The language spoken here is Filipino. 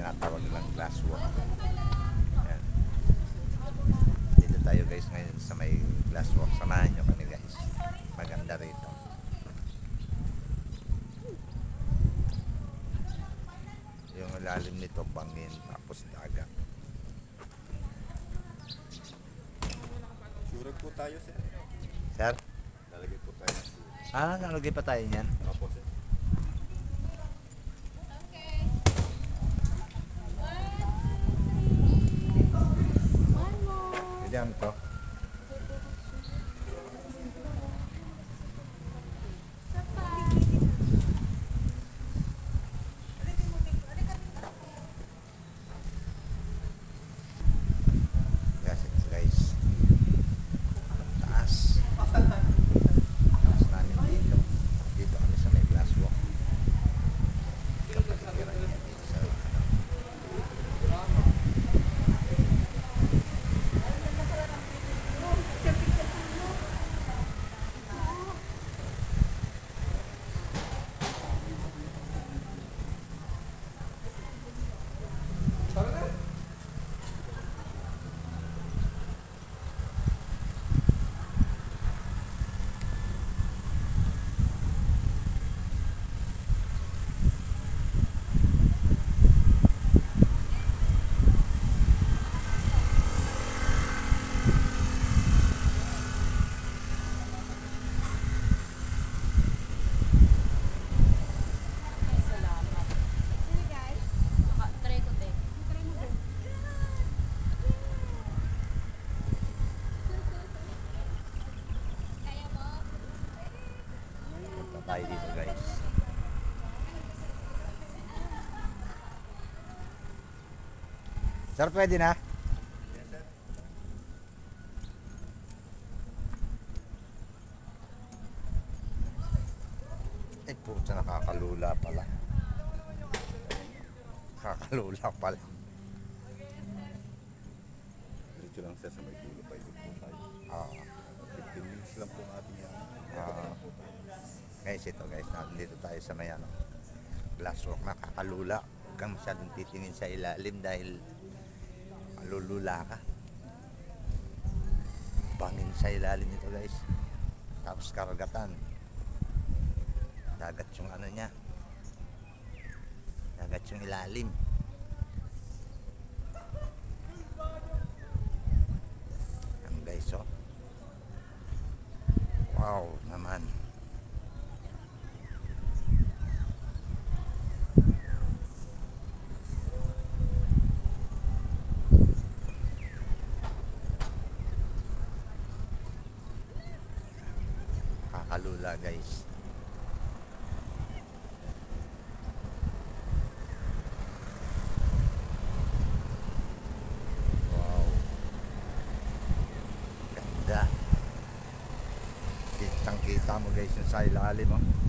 tinatawag nilang glass walk. Ayan. Dito tayo guys ngayon sa may glass walk. Samahan nyo kami guys. Maganda rito. Yung lalim nito bangin tapos dagat. Surag po tayo, sir. Sir? Lalagay po tayo ng surag. Nalagay pa tayo niyan. Opo, sir. Diyan to. Yes, guys. Taas. Taas namin dito. Dito kami sa may glass walk. Kapatiran niya dito sa tayo dito guys. Sir, pwede na? Yes, sir. Eh, puta, nakakalula pala. Nakakalula pala. Diretso lang, sir, sa may dulo pa. Ito po tayo. 15 minutes lang po ang ating yan. Guys, ito guys, nandito tayo sa may glass walk. Nakakalula. Huwag kang masyadong titingin sa ilalim dahil malulula ka. Bangin sa ilalim nito guys. Tapos karagatan. Dagat yung ano niya. Dagat yung ilalim. Yan guys, oh. Wow naman. Kakalula guys. Wow. Ganda. Kitang kita mo guys yung sa ilalim, oh.